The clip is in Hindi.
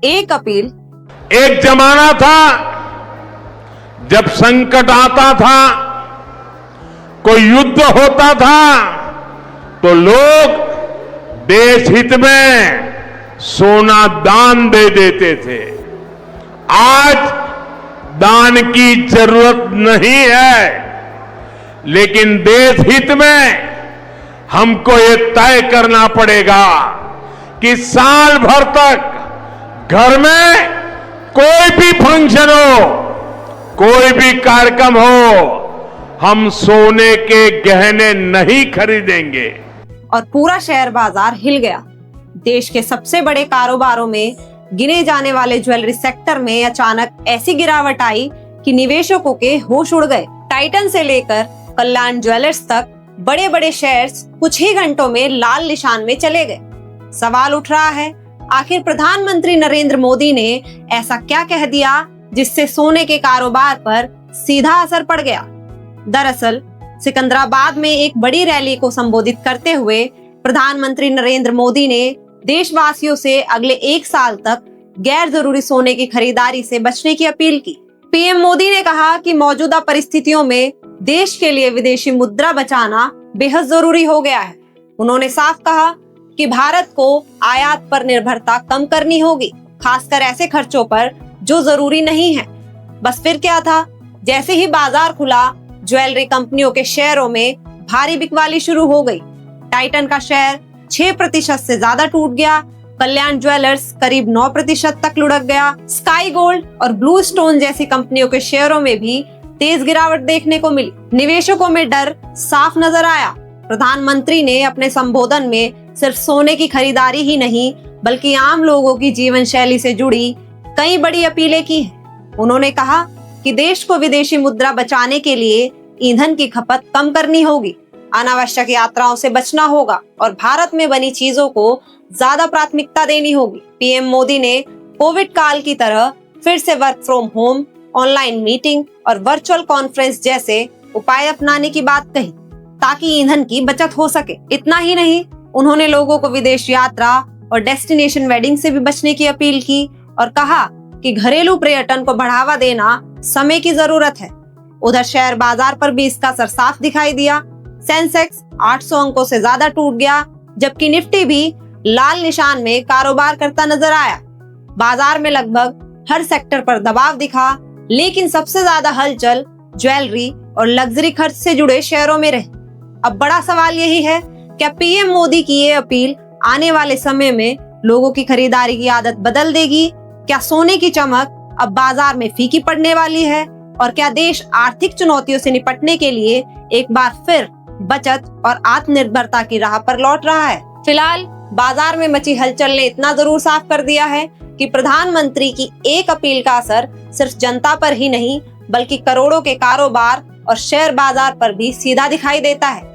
एक अपील। एक जमाना था जब संकट आता था, कोई युद्ध होता था, तो लोग देश हित में सोना दान दे देते थे। आज दान की जरूरत नहीं है, लेकिन देश हित में हमको ये तय करना पड़ेगा कि साल भर तक घर में कोई भी फंक्शन हो, कोई भी कार्यक्रम हो, हम सोने के गहने नहीं खरीदेंगे। और पूरा शेयर बाजार हिल गया। देश के सबसे बड़े कारोबारों में गिने जाने वाले ज्वेलरी सेक्टर में अचानक ऐसी गिरावट आई कि निवेशकों के होश उड़ गए। टाइटन से लेकर कल्याण ज्वेलर्स तक बड़े बड़े शेयर्स कुछ ही घंटों में लाल निशान में चले गए। सवाल उठ रहा है, आखिर प्रधानमंत्री नरेंद्र मोदी ने ऐसा क्या कह दिया जिससे सोने के कारोबार पर सीधा असर पड़ गया? दरअसल सिकंदराबाद में एक बड़ी रैली को संबोधित करते हुए प्रधानमंत्री नरेंद्र मोदी ने देशवासियों से अगले 1 साल तक गैर जरूरी सोने की खरीदारी से बचने की अपील की। पीएम मोदी ने कहा कि मौजूदा परिस्थितियों में देश के लिए विदेशी मुद्रा बचाना बेहद जरूरी हो गया है। उन्होंने साफ कहा कि भारत को आयात पर निर्भरता कम करनी होगी, खासकर ऐसे खर्चों पर जो जरूरी नहीं है। बस फिर क्या था, जैसे ही बाजार खुला, ज्वेलरी कंपनियों के शेयरों में भारी बिकवाली शुरू हो गई। टाइटन का शेयर 6% से ज्यादा टूट गया। कल्याण ज्वेलर्स करीब 9% तक लुढ़क गया। स्काई गोल्ड और ब्लू स्टोन जैसी कंपनियों के शेयरों में भी तेज गिरावट देखने को मिली। निवेशकों में डर साफ नजर आया। प्रधानमंत्री ने अपने संबोधन में सिर्फ सोने की खरीदारी ही नहीं, बल्कि आम लोगों की जीवन शैली से जुड़ी कई बड़ी अपीलें की हैं। उन्होंने कहा कि देश को विदेशी मुद्रा बचाने के लिए ईंधन की खपत कम करनी होगी, अनावश्यक यात्राओं से बचना होगा और भारत में बनी चीजों को ज्यादा प्राथमिकता देनी होगी। पीएम मोदी ने कोविड काल की तरह फिर से work from home, online meeting और वर्चुअल कॉन्फ्रेंस जैसे उपाय अपनाने की बात कही ताकि ईंधन की बचत हो सके। इतना ही नहीं, उन्होंने लोगों को विदेश यात्रा और डेस्टिनेशन वेडिंग से भी बचने की अपील की और कहा कि घरेलू पर्यटन को बढ़ावा देना समय की जरूरत है। उधर शेयर बाजार पर भी इसका असर साफ दिखाई दिया। सेंसेक्स 800 अंकों से ज्यादा टूट गया, जबकि निफ्टी भी लाल निशान में कारोबार करता नजर आया। बाजार में लगभग हर सेक्टर पर दबाव दिखा, लेकिन सबसे ज्यादा हलचल ज्वेलरी और लग्जरी खर्च से जुड़े शेयरों में रही। अब बड़ा सवाल यही है, क्या पीएम मोदी की ये अपील आने वाले समय में लोगों की खरीदारी की आदत बदल देगी? क्या सोने की चमक अब बाजार में फीकी पड़ने वाली है? और क्या देश आर्थिक चुनौतियों से निपटने के लिए एक बार फिर बचत और आत्मनिर्भरता की राह पर लौट रहा है? फिलहाल बाजार में मची हलचल ने इतना जरूर साफ कर दिया है कि प्रधानमंत्री की एक अपील का असर सिर्फ जनता पर ही नहीं, बल्कि करोड़ों के कारोबार और शेयर बाजार पर भी सीधा दिखाई देता है।